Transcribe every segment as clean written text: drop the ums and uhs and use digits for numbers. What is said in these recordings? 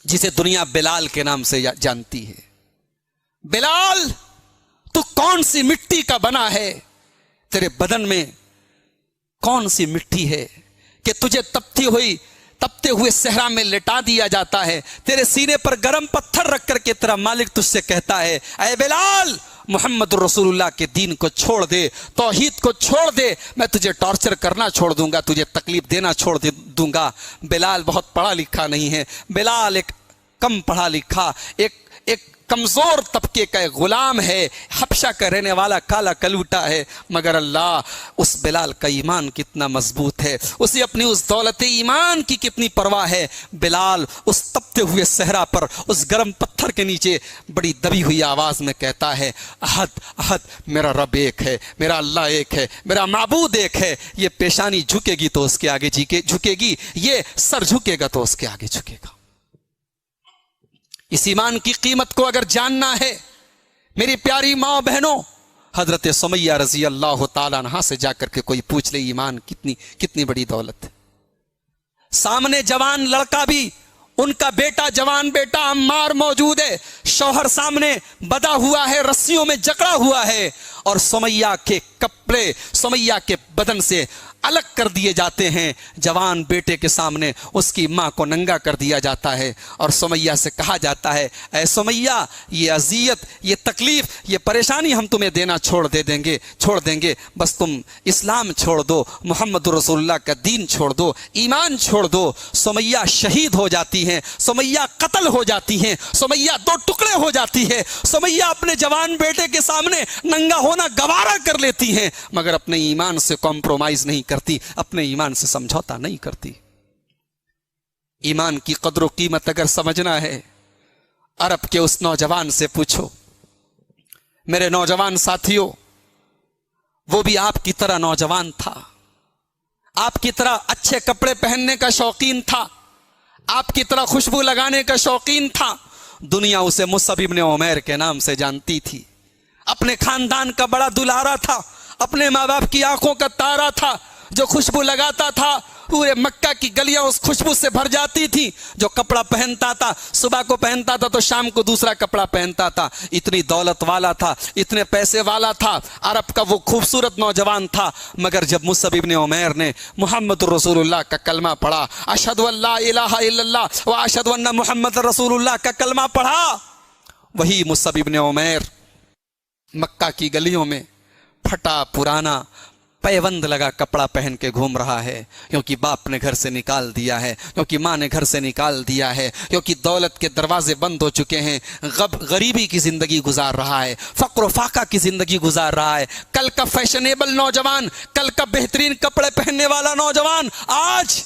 جسے دنیا بلال کے نام سے جانتی ہے. بلال تو کون سی مٹی کا بنا ہے؟ تیرے بدن میں کون سی مٹی ہے کہ تجھے تپتے ہوئے صحرا میں لٹا دیا جاتا ہے؟ تیرے سینے پر گرم پتھر رکھ کر کے تیرا مالک تجھ سے کہتا ہے اے بلال محمد رسول اللہ کے دین کو چھوڑ دے، توحید کو چھوڑ دے، میں تجھے ٹارچر کرنا چھوڑ دوں گا، تجھے تکلیف دینا چھوڑ دوں گا. بلال بہت پڑھا لکھا نہیں ہے، بلال ایک کم پڑھا لکھا ایک کمزور طبقے کا ایک غلام ہے، حبشہ کا رہنے والا کالا کلوٹا ہے، مگر اللہ اس بلال کا ایمان کتنا مضبوط ہے، اسے اپنی اس دولت ایمان کی کتنی پرواہ ہے. بلال اس تپتے ہوئے صحرا پر اس گرم پتھر کے نیچے بڑی دبی ہوئی آواز میں کہتا ہے احد احد، میرا رب ایک ہے، میرا اللہ ایک ہے، میرا معبود ایک ہے. یہ پیشانی جھکے گی تو اس کے آگے جھکے گی، یہ سر جھکے گا تو اس کے آگے جھکے گا. اس ایمان کی قیمت کو اگر جاننا ہے میری پیاری ماں بہنوں، حضرت سمیہ رضی اللہ تعالیٰ عنہا سے جا کر کے کوئی پوچھ لے ایمان کتنی بڑی دولت ہے. سامنے جوان لڑکا بھی، ان کا بیٹا جوان بیٹا عمار موجود ہے، شوہر سامنے بدا ہوا ہے، رسیوں میں جکڑا ہوا ہے، اور سمیہ کے کپڑے سمیہ کے بدن سے الگ کر دیے جاتے ہیں. جوان بیٹے کے سامنے اس کی ماں کو ننگا کر دیا جاتا ہے اور سمیہ سے کہا جاتا ہے اے سمیہ، یہ اذیت، یہ تکلیف، یہ پریشانی ہم تمہیں دینا چھوڑ دیں گے، بس تم اسلام چھوڑ دو، محمد رسول اللہ کا دین چھوڑ دو، ایمان چھوڑ دو. سمیہ شہید ہو جاتی ہیں، سمیہ قتل ہو جاتی ہیں، سمیہ دو ٹکڑے ہو جاتی ہے. سمیہ اپنے جوان بیٹے کے سامنے ننگا ہونا گوارا کر لیتی ہیں، مگر اپنے ایمان سے کمپرومائز نہیں کرتی، اپنے ایمان سے سمجھوتا نہیں کرتی. ایمان کی قدر و قیمت اگر سمجھنا ہے، عرب کے اس نوجوان سے پوچھو. میرے نوجوان ساتھیوں، وہ بھی آپ کی طرح نوجوان تھا، آپ کی طرح اچھے کپڑے پہننے کا شوقین تھا، آپ کی طرح خوشبو لگانے کا شوقین تھا. دنیا اسے مصعب ابن عمیر کے نام سے جانتی تھی. اپنے خاندان کا بڑا دلارا تھا، اپنے ماں باپ کی آنکھوں کا تارا تھا، جو خوشبو لگاتا تھا پورے مکہ کی گلیاں اس خوشبو سے بھر جاتی تھی. جو کپڑا پہنتا تھا صبح کو پہنتا تھا تو شام کو دوسرا کپڑا پہنتا تھا. اتنی دولت والا تھا، اتنے پیسے والا تھا، عرب کا وہ خوبصورت نوجوان تھا. مگر جب مصعب ابن عمیر نے محمد رسول اللہ کا کلمہ پڑھا، اشہد ان لا الہ الا اللہ و اشہد ان محمد رسول اللہ کا کلمہ پڑھا، وہی مصعب ابن عمیر مکہ کی گلیوں میں پھٹا پرانا پیوند لگا کپڑا پہن کے گھوم رہا ہے، کیونکہ باپ نے گھر سے نکال دیا ہے، کیونکہ ماں نے گھر سے نکال دیا ہے، کیونکہ دولت کے دروازے بند ہو چکے ہیں، غریبی کی زندگی گزار رہا ہے، فقر و فاقہ کی زندگی گزار رہا ہے. کل کا فیشنیبل نوجوان، کل کا بہترین کپڑے پہننے والا نوجوان آج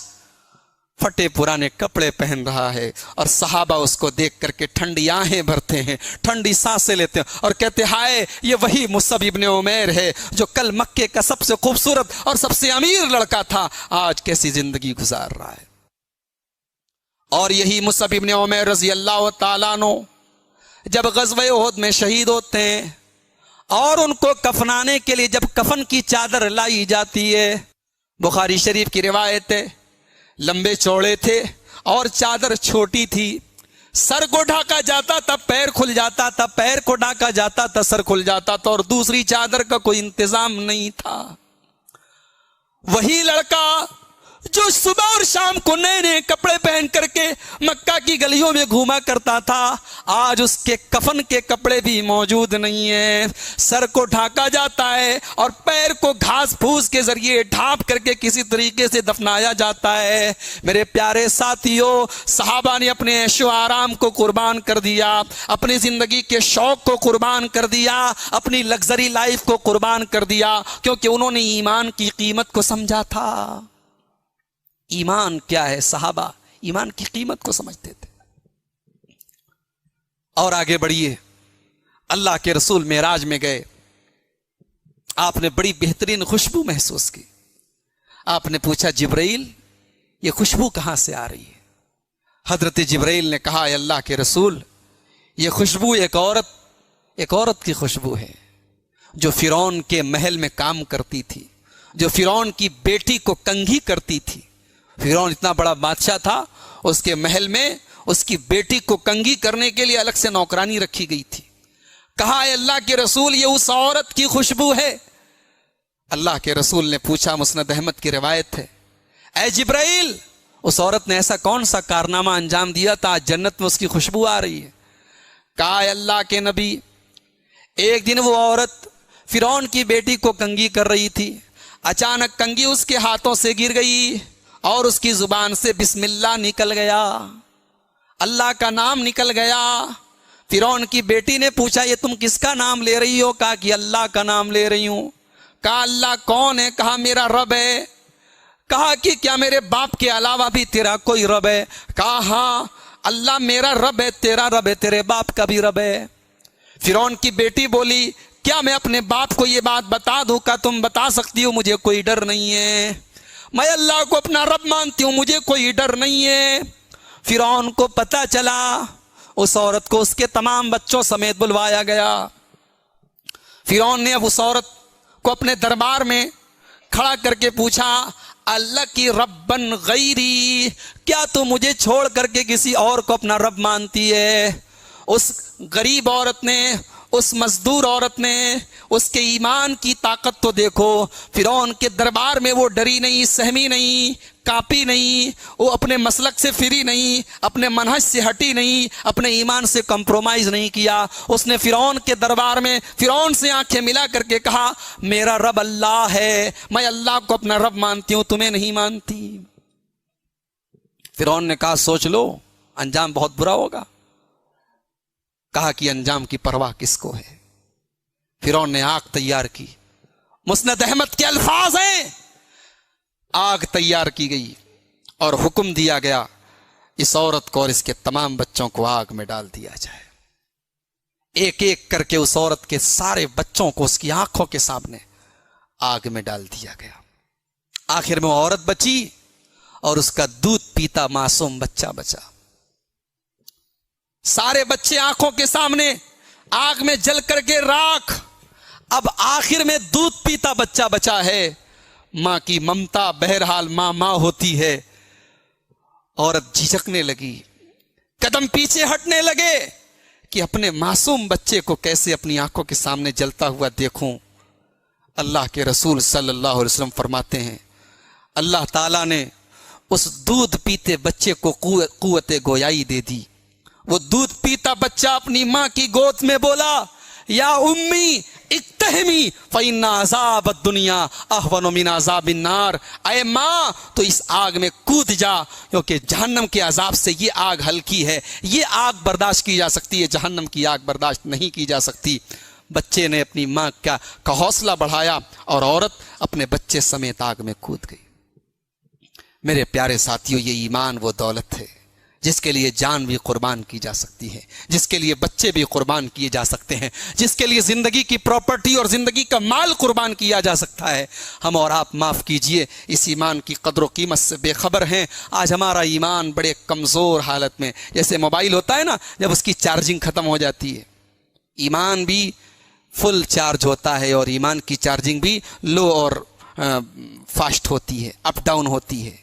پھٹے پرانے کپڑے پہن رہا ہے، اور صحابہ اس کو دیکھ کر کے ٹھنڈی آہیں بھرتے ہیں، ٹھنڈی سانسیں لیتے ہیں اور کہتے ہائے یہ وہی مصعب ابن عمیر ہے جو کل مکے کا سب سے خوبصورت اور سب سے امیر لڑکا تھا، آج کیسی زندگی گزار رہا ہے. اور یہی مصعب ابن عمیر رضی اللہ تعالیٰ عنہ جب غزوہ احد میں شہید ہوتے ہیں اور ان کو کفنانے کے لیے جب کفن کی چادر لائی جاتی ہے، بخاری شریف کی روایت ہے، لمبے چوڑے تھے اور چادر چھوٹی تھی، سر کو ڈھاکا جاتا تھا پیر کھل جاتا تھا، پیر کو ڈھاکا جاتا تھا سر کھل جاتا تھا، اور دوسری چادر کا کوئی انتظام نہیں تھا. وہی لڑکا جو صبح اور شام کو نئے نئے کپڑے پہن کر کے مکہ کی گلیوں میں گھوما کرتا تھا، آج اس کے کفن کے کپڑے بھی موجود نہیں ہیں. سر کو ڈھانکا جاتا ہے اور پیر کو گھاس پھوس کے ذریعے ڈھانپ کر کے کسی طریقے سے دفنایا جاتا ہے. میرے پیارے ساتھیوں، صحابہ نے اپنے عیش و آرام کو قربان کر دیا، اپنی زندگی کے شوق کو قربان کر دیا، اپنی لگژری لائف کو قربان کر دیا، کیونکہ انہوں نے ایمان کی قیمت کو سمجھا تھا. ایمان کیا ہے؟ صحابہ ایمان کی قیمت کو سمجھتے تھے. اور آگے بڑھیے، اللہ کے رسول معراج میں گئے، آپ نے بڑی بہترین خوشبو محسوس کی. آپ نے پوچھا جبرائیل یہ خوشبو کہاں سے آ رہی ہے؟ حضرت جبرائیل نے کہا اے اللہ کے رسول، یہ خوشبو ایک عورت کی خوشبو ہے جو فرعون کے محل میں کام کرتی تھی، جو فرعون کی بیٹی کو کنگھی کرتی تھی. فرعون اتنا بڑا بادشاہ تھا، اس کے محل میں اس کی بیٹی کو کنگھی کرنے کے لیے الگ سے نوکرانی رکھی گئی تھی. کہا اے اللہ کے رسول یہ اس عورت کی خوشبو ہے. اللہ کے رسول نے پوچھا, مسند احمد کی روایت ہے, اے جبرائیل اس عورت نے ایسا کون سا کارنامہ انجام دیا تھا آج جنت میں اس کی خوشبو آ رہی ہے؟ کہا اے اللہ کے نبی, ایک دن وہ عورت فرعون کی بیٹی کو کنگھی کر رہی تھی. اچانک کنگھی اس کے ہاتھوں سے گر گئی اور اس کی زبان سے بسم اللہ نکل گیا, اللہ کا نام نکل گیا. فرعون کی بیٹی نے پوچھا یہ تم کس کا نام لے رہی ہو؟ کہا کہ اللہ کا نام لے رہی ہوں. کہا اللہ کون ہے؟ کہا میرا رب ہے. کہا کہ کیا میرے باپ کے علاوہ بھی تیرا کوئی رب ہے؟ کہا ہاں اللہ میرا رب ہے, تیرا رب ہے, تیرے باپ کا بھی رب ہے. فرعون کی بیٹی بولی کیا میں اپنے باپ کو یہ بات بتا دوں؟ کا تم بتا سکتی ہو, مجھے کوئی ڈر نہیں ہے, میں اللہ کو اپنا رب مانتی ہوں, مجھے کوئی ڈر نہیں ہے. فرعون کو پتا چلا, اس عورت کو اس کے تمام بچوں سمیت بلوایا گیا. فرعون نے اب اس عورت کو اپنے دربار میں کھڑا کر کے پوچھا اللہ کی ربن غیری, کیا تو مجھے چھوڑ کر کے کسی اور کو اپنا رب مانتی ہے؟ اس غریب عورت نے, اس مزدور عورت نے اس کے ایمان کی طاقت تو دیکھو. فرعون کے دربار میں وہ ڈری نہیں, سہمی نہیں, کاپی نہیں, وہ اپنے مسلک سے فری نہیں, اپنے منہج سے ہٹی نہیں, اپنے ایمان سے کمپرومائز نہیں کیا. اس نے فرعون کے دربار میں فرعون سے آنکھیں ملا کر کے کہا میرا رب اللہ ہے, میں اللہ کو اپنا رب مانتی ہوں, تمہیں نہیں مانتی. فرعون نے کہا سوچ لو انجام بہت برا ہوگا. کہا کہ انجام کی پرواہ کس کو ہے؟ فرعون نے آگ تیار کی. مسند احمد کے الفاظ ہیں, آگ تیار کی گئی اور حکم دیا گیا اس عورت کو اور اس کے تمام بچوں کو آگ میں ڈال دیا جائے. ایک ایک کر کے اس عورت کے سارے بچوں کو اس کی آنکھوں کے سامنے آگ میں ڈال دیا گیا. آخر میں وہ عورت بچی اور اس کا دودھ پیتا معصوم بچہ بچا. سارے بچے آنکھوں کے سامنے آگ میں جل کر کے راکھ. اب آخر میں دودھ پیتا بچہ بچا ہے. ماں کی ممتا, بہرحال ماں ہوتی ہے. عورت جھجکنے لگی, قدم پیچھے ہٹنے لگے کہ اپنے معصوم بچے کو کیسے اپنی آنکھوں کے سامنے جلتا ہوا دیکھوں. اللہ کے رسول صلی اللہ علیہ وسلم فرماتے ہیں اللہ تعالیٰ نے اس دودھ پیتے بچے کو قوت گویائی دے دی. وہ دودھ پیتا بچہ اپنی ماں کی گود میں بولا یا امی اقتحمی فإن عذاب الدنیا اہون من عذاب النار, اے ماں تو اس آگ میں کود جا کیونکہ جہنم کے عذاب سے یہ آگ ہلکی ہے, یہ آگ برداشت کی جا سکتی ہے, جہنم کی آگ برداشت نہیں کی جا سکتی. بچے نے اپنی ماں کا حوصلہ بڑھایا اور عورت اپنے بچے سمیت آگ میں کود گئی. میرے پیارے ساتھیوں, یہ ایمان وہ دولت ہے جس کے لیے جان بھی قربان کی جا سکتی ہے, جس کے لیے بچے بھی قربان کیے جا سکتے ہیں, جس کے لیے زندگی کی پراپرٹی اور زندگی کا مال قربان کیا جا سکتا ہے. ہم اور آپ معاف کیجئے اس ایمان کی قدر و قیمت سے بے خبر ہیں. آج ہمارا ایمان بڑے کمزور حالت میں, جیسے موبائل ہوتا ہے نا, جب اس کی چارجنگ ختم ہو جاتی ہے, ایمان بھی فل چارج ہوتا ہے اور ایمان کی چارجنگ بھی لو اور فاسٹ ہوتی ہے, اپ ڈاؤن ہوتی ہے.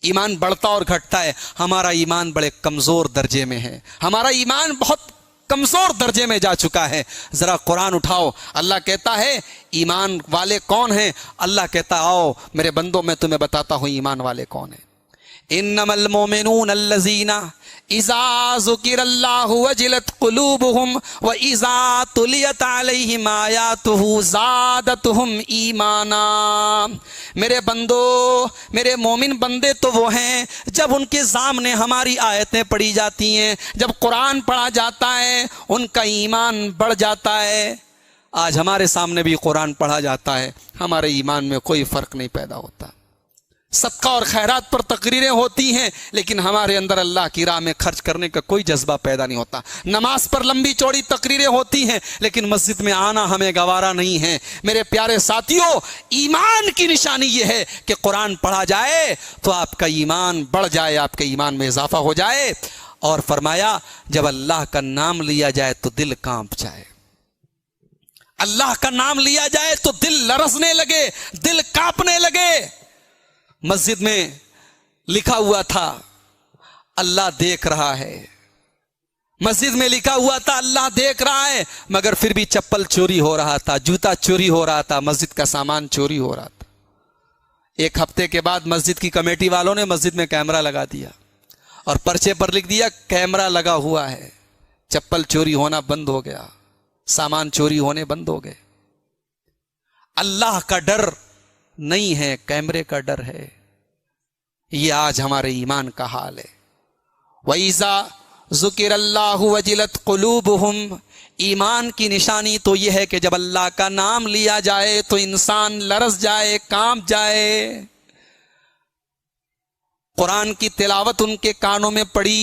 ایمان بڑھتا اور گھٹتا ہے. ہمارا ایمان بڑے کمزور درجے میں ہے, ہمارا ایمان بہت کمزور درجے میں جا چکا ہے. ذرا قرآن اٹھاؤ, اللہ کہتا ہے ایمان والے کون ہیں؟ اللہ کہتا آؤ میرے بندوں میں تمہیں بتاتا ہوں ایمان والے کون ہیں. انما المؤمنون الذین اذا ذکر اللہ وجلت قلوبہم واذا تلیت علیہم آیاتہ زادتہم ایمانا. میرے بندو, میرے مومن بندے تو وہ ہیں جب ان کے سامنے ہماری آیتیں پڑھی جاتی ہیں, جب قرآن پڑھا جاتا ہے ان کا ایمان بڑھ جاتا ہے. آج ہمارے سامنے بھی قرآن پڑھا جاتا ہے, ہمارے ایمان میں کوئی فرق نہیں پیدا ہوتا. صدقہ اور خیرات پر تقریریں ہوتی ہیں لیکن ہمارے اندر اللہ کی راہ میں خرچ کرنے کا کوئی جذبہ پیدا نہیں ہوتا. نماز پر لمبی چوڑی تقریریں ہوتی ہیں لیکن مسجد میں آنا ہمیں گوارا نہیں ہے. میرے پیارے ساتھیوں, ایمان کی نشانی یہ ہے کہ قرآن پڑھا جائے تو آپ کا ایمان بڑھ جائے, آپ کے ایمان میں اضافہ ہو جائے. اور فرمایا جب اللہ کا نام لیا جائے تو دل کانپ جائے, اللہ کا نام لیا جائے تو دل لرزنے لگے, دل کانپنے لگے. مسجد میں لکھا ہوا تھا اللہ دیکھ رہا ہے. مسجد میں لکھا ہوا تھا اللہ دیکھ رہا ہے, مگر پھر بھی چپل چوری ہو رہا تھا, جوتا چوری ہو رہا تھا, مسجد کا سامان چوری ہو رہا تھا. ایک ہفتے کے بعد مسجد کی کمیٹی والوں نے مسجد میں کیمرہ لگا دیا اور پرچے پر لکھ دیا کیمرہ لگا ہوا ہے. چپل چوری ہونا بند ہو گیا, سامان چوری ہونے بند ہو گئے. اللہ کا ڈر نہیں ہے, کیمرے کا ڈر ہے. یہ آج ہمارے ایمان کا حال ہے. وَإِذَا ذُكِرَ اللَّهُ وَجِلَتْ قُلُوبُهُمْ, ایمان کی نشانی تو یہ ہے کہ جب اللہ کا نام لیا جائے تو انسان لرز جائے, کانپ جائے. قرآن کی تلاوت ان کے کانوں میں پڑی,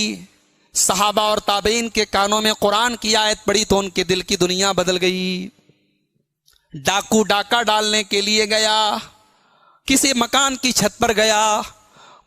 صحابہ اور تابعین کے کانوں میں قرآن کی آیت پڑی تو ان کے دل کی دنیا بدل گئی. ڈاکو ڈاکہ ڈالنے کے لیے گیا, کسی مکان کی چھت پر گیا,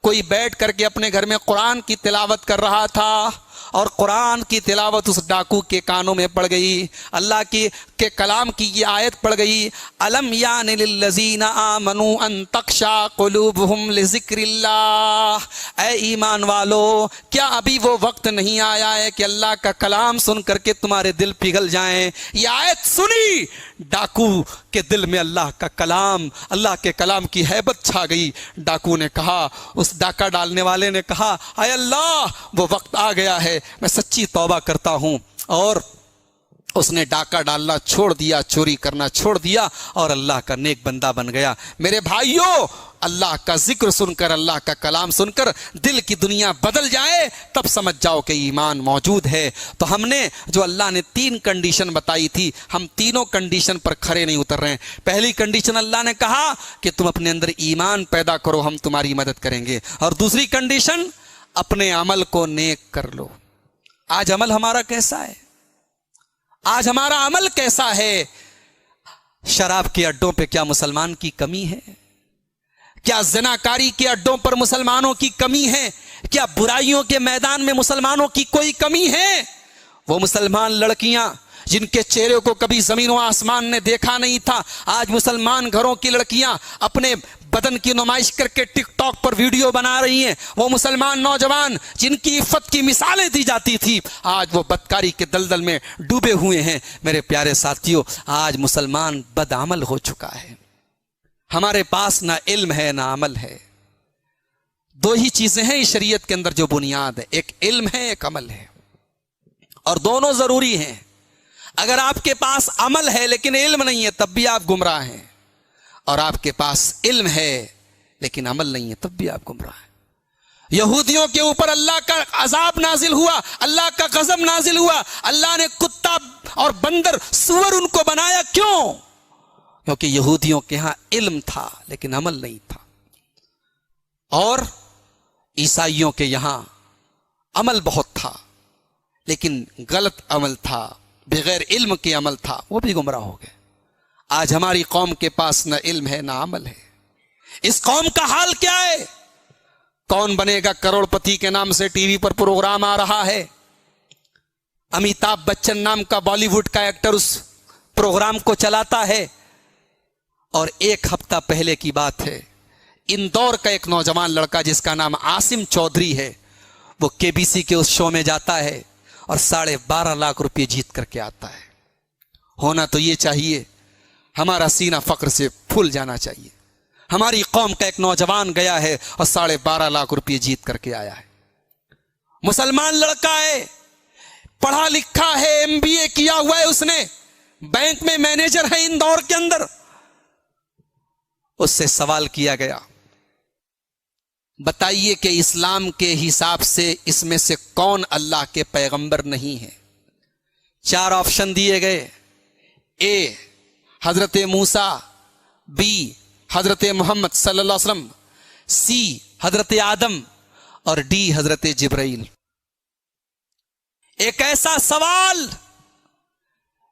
کوئی بیٹھ کر کے اپنے گھر میں قرآن کی تلاوت کر رہا تھا اور قرآن کی تلاوت اس ڈاکو کے کانوں میں پڑ گئی. اللہ کے کلام کی یہ آیت پڑ گئی, الم یان للذین آمنوا ان تخشع قلوبہم لذکر اللہ. اے ایمان والو, کیا ابھی وہ وقت نہیں آیا ہے کہ اللہ کا کلام سن کر کے تمہارے دل پگھل جائیں؟ یہ آیت سنی, ڈاکو کے دل میں اللہ کا کلام, اللہ کے کلام کی ہیبت چھا گئی. ڈاکو نے کہا, اس ڈاکہ ڈالنے والے نے کہا, اے اللہ وہ وقت آ گیا ہے, میں سچی توبہ کرتا ہوں. اور اس نے ڈاکہ ڈالنا چھوڑ دیا, چوری کرنا چھوڑ دیا اور اللہ کا نیک بندہ بن گیا. میرے بھائیوں, اللہ کا ذکر سن کر, اللہ کا کلام سن کر دل کی دنیا بدل جائے تب سمجھ جاؤ کہ ایمان موجود ہے. تو ہم نے جو اللہ نے 3 کنڈیشن بتائی تھی, ہم تینوں کنڈیشن پر کھڑے نہیں اتر رہے ہیں. پہلی کنڈیشن اللہ نے کہا کہ تم اپنے اندر ایمان پیدا کرو, ہم تمہاری مدد کریں گے. اور دوسری کنڈیشن, اپنے عمل کو نیک کر لو. آج عمل ہمارا کیسا ہے؟ آج ہمارا عمل کیسا ہے؟ شراب کے اڈوں پہ کیا مسلمان کی کمی ہے؟ کیا زناکاری کے اڈوں پر مسلمانوں کی کمی ہے؟ کیا برائیوں کے میدان میں مسلمانوں کی کوئی کمی ہے؟ وہ مسلمان لڑکیاں جن کے چہرے کو کبھی زمین و آسمان نے دیکھا نہیں تھا, آج مسلمان گھروں کی لڑکیاں اپنے بدن کی نمائش کر کے ٹک ٹاک پر ویڈیو بنا رہی ہیں. وہ مسلمان نوجوان جن کی عفت کی مثالیں دی جاتی تھی, آج وہ بدکاری کے دلدل میں ڈوبے ہوئے ہیں. میرے پیارے ساتھیوں, آج مسلمان بدعمل ہو چکا ہے. ہمارے پاس نہ علم ہے نہ عمل ہے. 2 ہی چیزیں ہیں اس شریعت کے اندر جو بنیاد ہے, ایک علم ہے, ایک عمل ہے, اور دونوں ضروری ہیں. اگر آپ کے پاس عمل ہے لیکن علم نہیں ہے تب بھی آپ گمراہ ہیں, اور آپ کے پاس علم ہے لیکن عمل نہیں ہے تب بھی آپ گمراہ ہیں. یہودیوں کے اوپر اللہ کا عذاب نازل ہوا, اللہ کا غضب نازل ہوا. اللہ نے کتا اور بندر, سور ان کو بنایا. کیوں؟ کیونکہ یہودیوں کے ہاں علم تھا لیکن عمل نہیں تھا, اور عیسائیوں کے یہاں عمل بہت تھا لیکن غلط عمل تھا, بغیر علم کے عمل تھا, وہ بھی گمراہ ہو گئے. آج ہماری قوم کے پاس نہ علم ہے نہ عمل ہے. اس قوم کا حال کیا ہے؟ کون بنے گا کروڑ پتی کے نام سے ٹی وی پر پروگرام آ رہا ہے. امیتابھ بچن نام کا بالی ووڈ کا ایکٹر اس پروگرام کو چلاتا ہے. اور 1 ہفتہ پہلے کی بات ہے, اندور کا ایک نوجوان لڑکا جس کا نام عاصم چودھری ہے, وہ KBC کے اس شو میں جاتا ہے اور 12.5 لاکھ روپے جیت کر کے آتا ہے. ہونا تو یہ چاہیے, ہمارا سینہ فخر سے پھول جانا چاہیے. ہماری قوم کا ایک نوجوان گیا ہے اور 12.5 لاکھ روپے جیت کر کے آیا ہے. مسلمان لڑکا ہے, پڑھا لکھا ہے, MBA کیا ہوا ہے, اس نے بینک میں مینیجر ہے اندور کے اندر. اس سے سوال کیا گیا, بتائیے کہ اسلام کے حساب سے اس میں سے کون اللہ کے پیغمبر نہیں ہے؟ 4 آپشن دیے گئے. A حضرت موسیٰ, B حضرت محمد صلی اللہ علیہ وسلم, C حضرت آدم, اور D حضرت جبرائیل. ایک ایسا سوال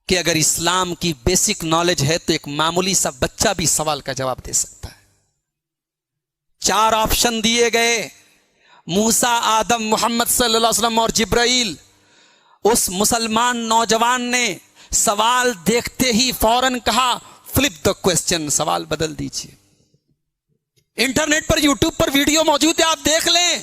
کہ اگر اسلام کی بیسک نالج ہے تو ایک معمولی سا بچہ بھی سوال کا جواب دے سکتا ہے. 4 آپشن دیے گئے, موسیٰ, آدم, محمد صلی اللہ علیہ وسلم اور جبرائیل. اس مسلمان نوجوان نے سوال دیکھتے ہی فوراً کہا, فلپ دا کوسچن, سوال بدل دیجیے. انٹرنیٹ پر, یوٹیوب پر ویڈیو موجود ہے, آپ دیکھ لیں.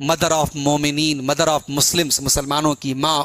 مدر آف مومنین، مدر آف مسلمس، مسلمانوں کی ماں